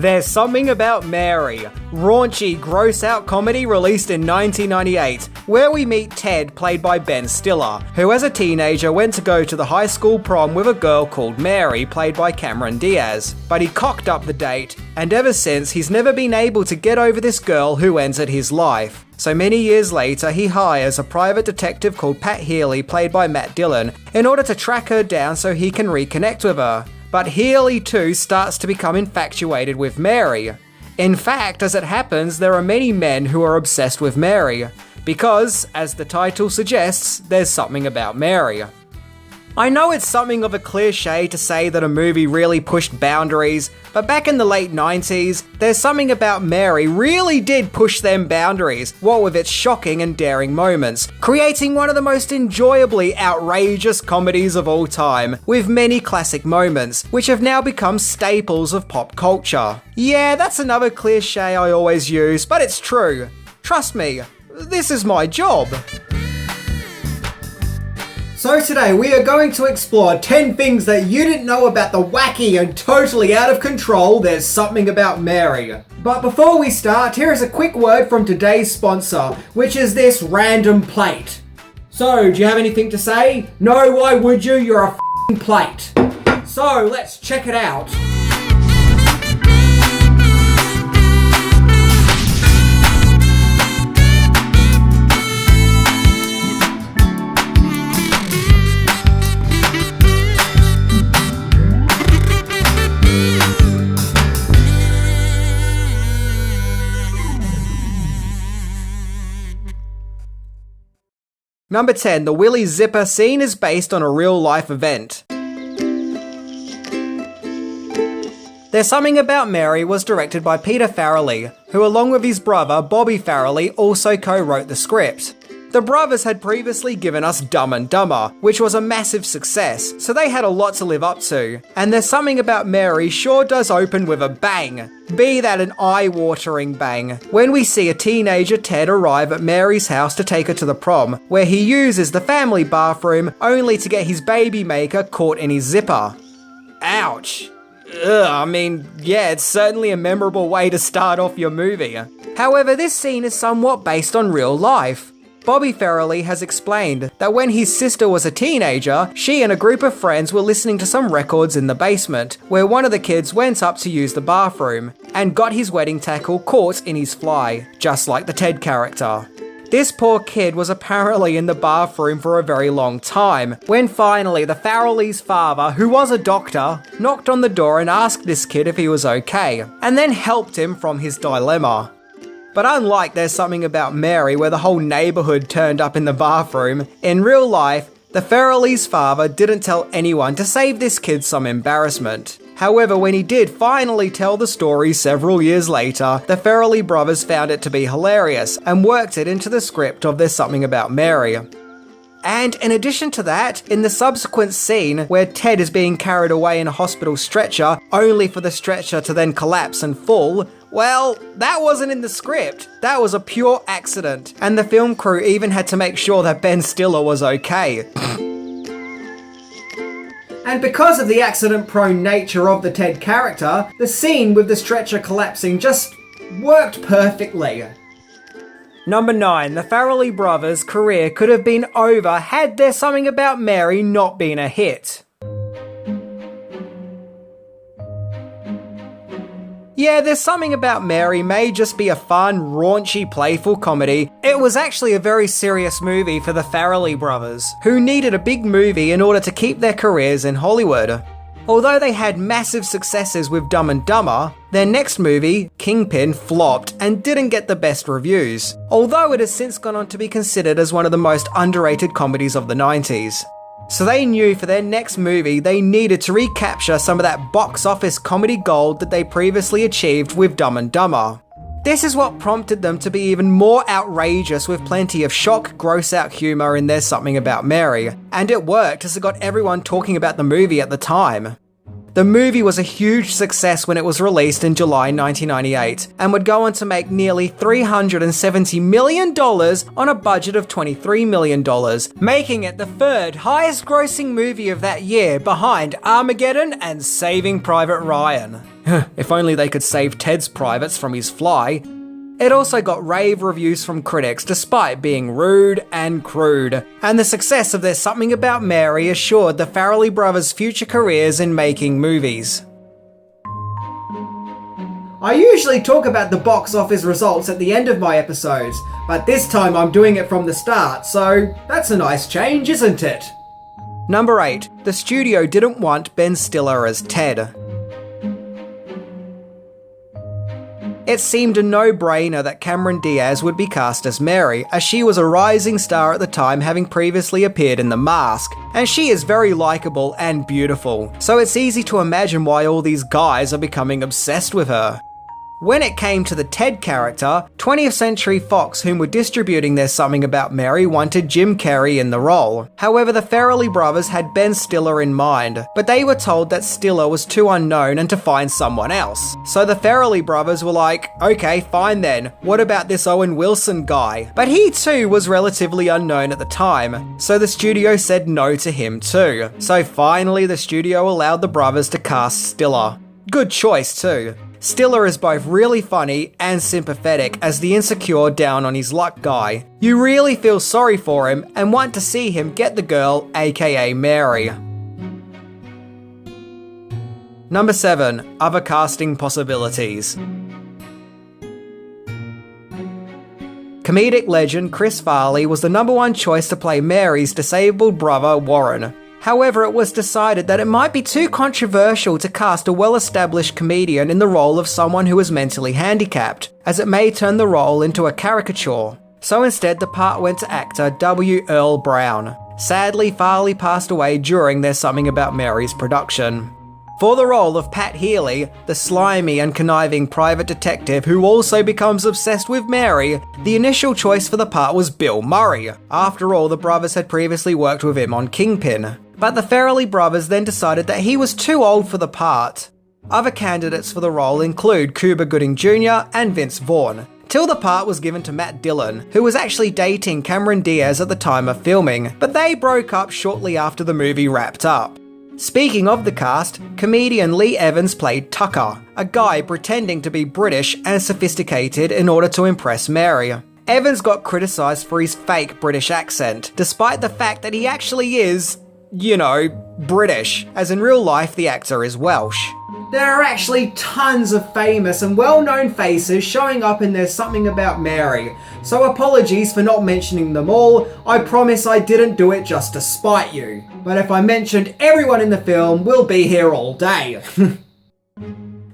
There's Something About Mary, raunchy, gross-out comedy released in 1998, where we meet Ted, played by Ben Stiller, who as a teenager went to go to the high school prom with a girl called Mary, played by Cameron Diaz. But he cocked up the date, and ever since he's never been able to get over this girl who entered his life. So many years later, he hires a private detective called Pat Healy, played by Matt Dillon, in order to track her down so he can reconnect with her. But Healy too starts to become infatuated with Mary. In fact, as it happens, there are many men who are obsessed with Mary, because, as the title suggests, there's something about Mary. I know it's something of a cliche to say that a movie really pushed boundaries, but back in the late 90s, There's Something About Mary really did push them boundaries, what with its shocking and daring moments, creating one of the most enjoyably outrageous comedies of all time, with many classic moments, which have now become staples of pop culture. Yeah, that's another cliche I always use, but it's true. Trust me, this is my job. So today we are going to explore 10 things that you didn't know about the wacky and totally out of control There's Something About Mary. But before we start, here is a quick word from today's sponsor, which is this random plate. So, do you have anything to say? No, why would you? You're a f***ing plate. So, let's check it out. Number 10, the Willy Zipper scene is based on a real-life event. There's Something About Mary was directed by Peter Farrelly, who along with his brother Bobby Farrelly also co-wrote the script. The brothers had previously given us Dumb and Dumber, which was a massive success, so they had a lot to live up to. And There's Something About Mary sure does open with a bang. Be that an eye-watering bang, when we see a teenager Ted arrive at Mary's house to take her to the prom, where he uses the family bathroom only to get his baby maker caught in his zipper. Ouch. It's certainly a memorable way to start off your movie. However, this scene is somewhat based on real life. Bobby Farrelly has explained that when his sister was a teenager, she and a group of friends were listening to some records in the basement, where one of the kids went up to use the bathroom, and got his wedding tackle caught in his fly, just like the Ted character. This poor kid was apparently in the bathroom for a very long time, when finally the Farrelly's father, who was a doctor, knocked on the door and asked this kid if he was okay, and then helped him from his dilemma. But unlike There's Something About Mary, where the whole neighbourhood turned up in the bathroom, in real life, the Farrelly's father didn't tell anyone to save this kid some embarrassment. However, when he did finally tell the story several years later, the Farrelly brothers found it to be hilarious and worked it into the script of There's Something About Mary. And in addition to that, in the subsequent scene where Ted is being carried away in a hospital stretcher, only for the stretcher to then collapse and fall, well, that wasn't in the script. That was a pure accident, and the film crew even had to make sure that Ben Stiller was okay. And because of the accident-prone nature of the Ted character, the scene with the stretcher collapsing just worked perfectly. Number 9, the Farrelly brothers' career could have been over had There's Something About Mary not been a hit. Yeah, There's Something About Mary may just be a fun, raunchy, playful comedy. It was actually a very serious movie for the Farrelly brothers, who needed a big movie in order to keep their careers in Hollywood. Although they had massive successes with Dumb and Dumber, their next movie, Kingpin, flopped and didn't get the best reviews, although it has since gone on to be considered as one of the most underrated comedies of the 90s. So they knew for their next movie they needed to recapture some of that box office comedy gold that they previously achieved with Dumb and Dumber. This is what prompted them to be even more outrageous with plenty of shock, gross-out humour in There's Something About Mary, and it worked as it got everyone talking about the movie at the time. The movie was a huge success when it was released in July 1998 and would go on to make nearly $370 million on a budget of $23 million, making it the third highest grossing movie of that year behind Armageddon and Saving Private Ryan. If only they could save Ted's privates from his fly. It also got rave reviews from critics despite being rude and crude, and the success of There's Something About Mary assured the Farrelly brothers' future careers in making movies. I usually talk about the box office results at the end of my episodes, but this time I'm doing it from the start, so that's a nice change, isn't it? Number 8. The studio didn't want Ben Stiller as Ted. It seemed a no-brainer that Cameron Diaz would be cast as Mary, as she was a rising star at the time, having previously appeared in The Mask, and she is very likeable and beautiful, so it's easy to imagine why all these guys are becoming obsessed with her. When it came to the Ted character, 20th Century Fox, whom were distributing There's Something About Mary, wanted Jim Carrey in the role. However, the Farrelly brothers had Ben Stiller in mind, but they were told that Stiller was too unknown and to find someone else. So the Farrelly brothers were like, okay, fine then, what about this Owen Wilson guy? But he too was relatively unknown at the time, so the studio said no to him too. So finally the studio allowed the brothers to cast Stiller. Good choice too. Stiller is both really funny and sympathetic as the insecure down on his luck guy. You really feel sorry for him and want to see him get the girl, aka Mary. Number 7. Other casting possibilities. Comedic legend Chris Farley was the number one choice to play Mary's disabled brother Warren. However, it was decided that it might be too controversial to cast a well-established comedian in the role of someone who is mentally handicapped, as it may turn the role into a caricature. So instead, the part went to actor W. Earl Brown. Sadly, Farley passed away during There's Something About Mary's production. For the role of Pat Healy, the slimy and conniving private detective who also becomes obsessed with Mary, the initial choice for the part was Bill Murray. After all, the brothers had previously worked with him on Kingpin. But the Farrelly brothers then decided that he was too old for the part. Other candidates for the role include Cuba Gooding Jr. and Vince Vaughn, till the part was given to Matt Dillon, who was actually dating Cameron Diaz at the time of filming, but they broke up shortly after the movie wrapped up. Speaking of the cast, comedian Lee Evans played Tucker, a guy pretending to be British and sophisticated in order to impress Mary. Evans got criticised for his fake British accent, despite the fact that he actually is, you know, British, as in real life the actor is Welsh. There are actually tons of famous and well-known faces showing up in There's Something About Mary, so apologies for not mentioning them all. I promise I didn't do it just to spite you. But if I mentioned everyone in the film, we'll be here all day.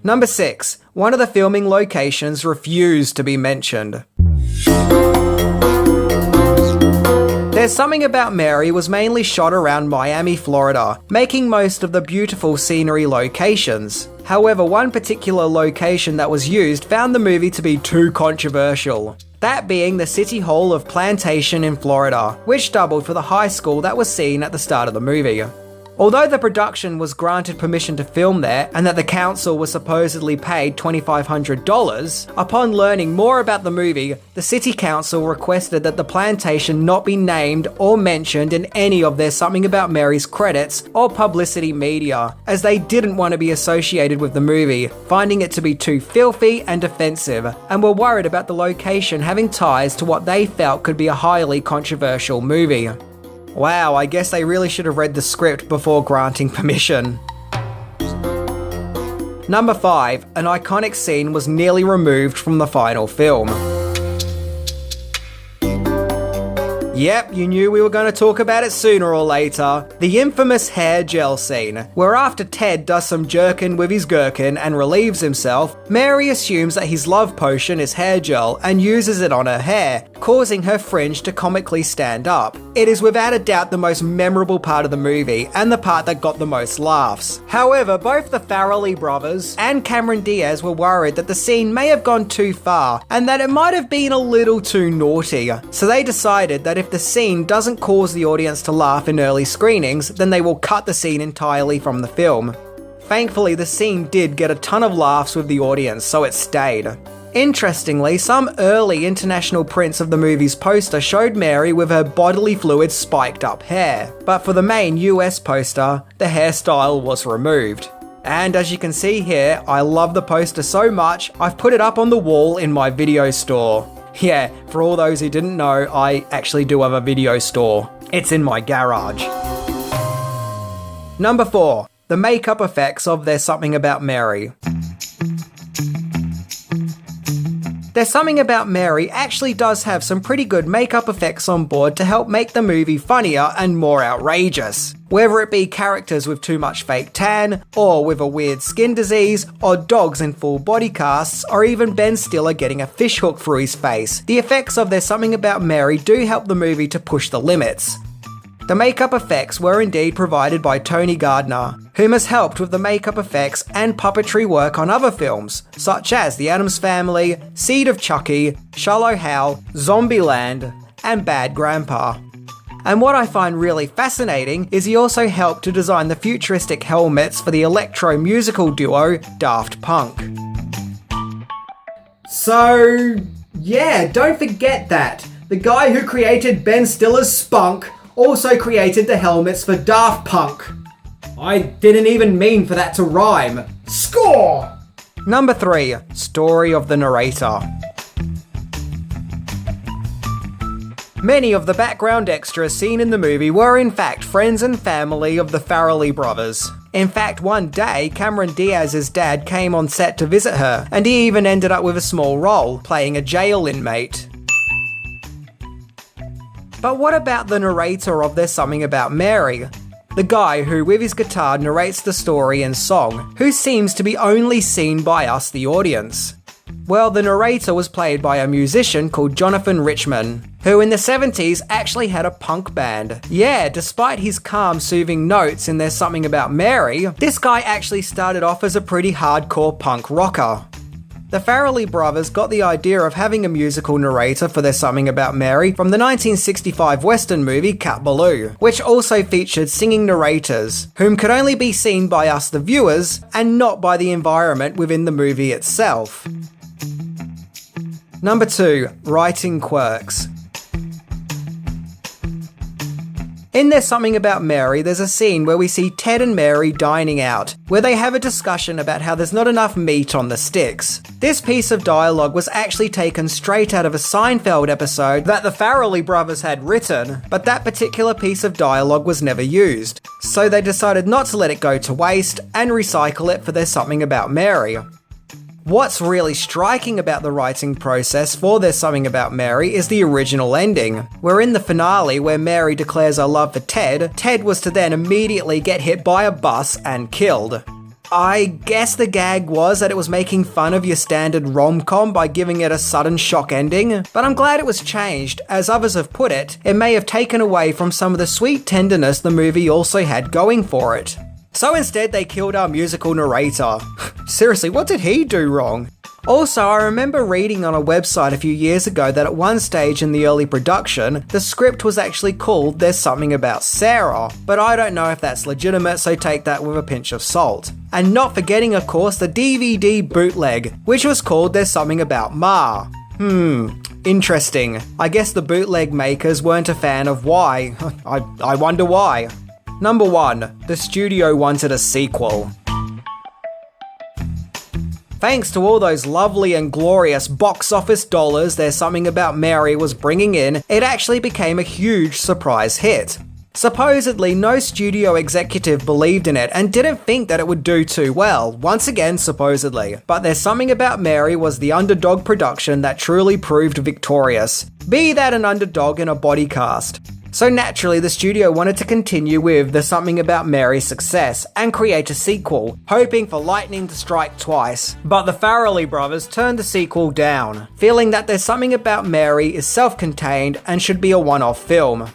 Number 6. One of the filming locations refused to be mentioned. There's Something About Mary was mainly shot around Miami, Florida, making most of the beautiful scenery locations. However, one particular location that was used found the movie to be too controversial. That being the City Hall of Plantation in Florida, which doubled for the high school that was seen at the start of the movie. Although the production was granted permission to film there and that the council was supposedly paid $2,500, upon learning more about the movie, the city council requested that the plantation not be named or mentioned in any of There's Something About Mary's credits or publicity media, as they didn't want to be associated with the movie, finding it to be too filthy and offensive, and were worried about the location having ties to what they felt could be a highly controversial movie. Wow, I guess they really should have read the script before granting permission. Number 5. An iconic scene was nearly removed from the final film. Yep, you knew we were going to talk about it sooner or later. The infamous hair gel scene, where after Ted does some jerkin with his gherkin and relieves himself, Mary assumes that his love potion is hair gel and uses it on her hair, causing her fringe to comically stand up. It is without a doubt the most memorable part of the movie, and the part that got the most laughs. However, both the Farrelly brothers and Cameron Diaz were worried that the scene may have gone too far, and that it might have been a little too naughty. So they decided that if the scene doesn't cause the audience to laugh in early screenings, then they will cut the scene entirely from the film. Thankfully, the scene did get a ton of laughs with the audience, so it stayed. Interestingly, some early international prints of the movie's poster showed Mary with her bodily fluids spiked up hair, but for the main US poster, the hairstyle was removed. And as you can see here, I love the poster so much, I've put it up on the wall in my video store. Yeah, for all those who didn't know, I actually do have a video store. It's in my garage. Number 4. The makeup effects of There's Something About Mary. There's Something About Mary actually does have some pretty good makeup effects on board to help make the movie funnier and more outrageous. Whether it be characters with too much fake tan, or with a weird skin disease, or dogs in full body casts, or even Ben Stiller getting a fishhook through his face, the effects of There's Something About Mary do help the movie to push the limits. The makeup effects were indeed provided by Tony Gardner, whom has helped with the makeup effects and puppetry work on other films, such as The Addams Family, Seed of Chucky, Shallow Hal, Zombieland, and Bad Grandpa. And what I find really fascinating is he also helped to design the futuristic helmets for the electro-musical duo Daft Punk. So, yeah, don't forget that. The guy who created Ben Stiller's Spunk also created the helmets for Daft Punk. I didn't even mean for that to rhyme. Score! Number 3. Story of the narrator. Many of the background extras seen in the movie were in fact friends and family of the Farrelly brothers. In fact, one day, Cameron Diaz's dad came on set to visit her, and he even ended up with a small role, playing a jail inmate. But what about the narrator of There's Something About Mary? The guy who, with his guitar, narrates the story in song, who seems to be only seen by us, the audience. Well, the narrator was played by a musician called Jonathan Richman, who in the 70s actually had a punk band. Yeah, despite his calm, soothing notes in There's Something About Mary, this guy actually started off as a pretty hardcore punk rocker. The Farrelly brothers got the idea of having a musical narrator for There's Something About Mary from the 1965 Western movie Cat Ballou, which also featured singing narrators, whom could only be seen by us the viewers, and not by the environment within the movie itself. Number 2. Writing quirks. In There's Something About Mary, there's a scene where we see Ted and Mary dining out, where they have a discussion about how there's not enough meat on the sticks. This piece of dialogue was actually taken straight out of a Seinfeld episode that the Farrelly brothers had written, but that particular piece of dialogue was never used, so they decided not to let it go to waste and recycle it for There's Something About Mary. What's really striking about the writing process for There's Something About Mary is the original ending, where in the finale where Mary declares her love for Ted, Ted was to then immediately get hit by a bus and killed. I guess the gag was that it was making fun of your standard rom-com by giving it a sudden shock ending, but I'm glad it was changed. As others have put it, it may have taken away from some of the sweet tenderness the movie also had going for it. So instead they killed our musical narrator. Seriously, what did he do wrong? Also, I remember reading on a website a few years ago that at one stage in the early production, the script was actually called There's Something About Sarah, but I don't know if that's legitimate, so take that with a pinch of salt. And not forgetting, of course, the DVD bootleg, which was called There's Something About Ma. Interesting. I guess the bootleg makers weren't a fan of why. I wonder why. Number 1. The studio wanted a sequel. Thanks to all those lovely and glorious box office dollars There's Something About Mary was bringing in, it actually became a huge surprise hit. Supposedly, no studio executive believed in it and didn't think that it would do too well, once again supposedly. But There's Something About Mary was the underdog production that truly proved victorious, be that an underdog in a body cast. So naturally, the studio wanted to continue with the Something About Mary's success and create a sequel, hoping for lightning to strike twice. But the Farrelly brothers turned the sequel down, feeling that There's Something About Mary is self-contained and should be a one-off film.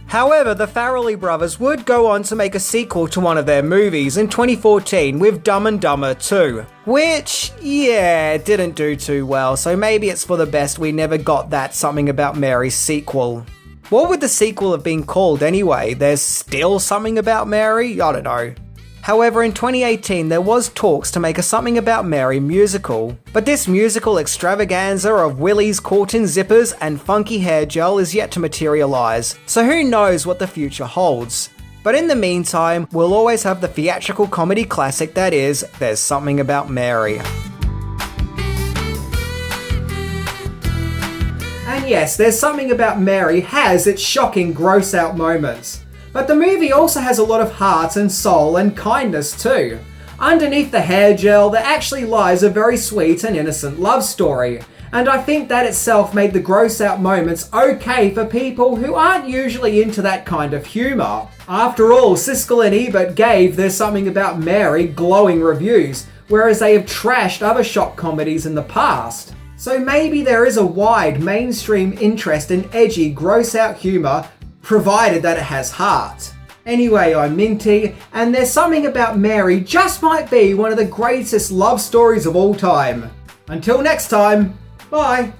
However, the Farrelly brothers would go on to make a sequel to one of their movies in 2014 with Dumb and Dumber 2, which, yeah, didn't do too well, so maybe it's for the best we never got that Something About Mary sequel. What would the sequel have been called anyway? There's still Something About Mary? I don't know. However, in 2018 there was talks to make a Something About Mary musical, but this musical extravaganza of willies, caught in zippers, and funky hair gel is yet to materialise, so who knows what the future holds. But in the meantime, we'll always have the theatrical comedy classic that is There's Something About Mary. And yes, There's Something About Mary has its shocking gross-out moments. But the movie also has a lot of heart and soul and kindness too. Underneath the hair gel, there actually lies a very sweet and innocent love story. And I think that itself made the gross-out moments okay for people who aren't usually into that kind of humour. After all, Siskel and Ebert gave There's Something About Mary glowing reviews, whereas they have trashed other shock comedies in the past. So maybe there is a wide mainstream interest in edgy, gross-out humour, provided that it has heart. Anyway, I'm Minty, and There's Something About Mary just might be one of the greatest love stories of all time. Until next time, bye!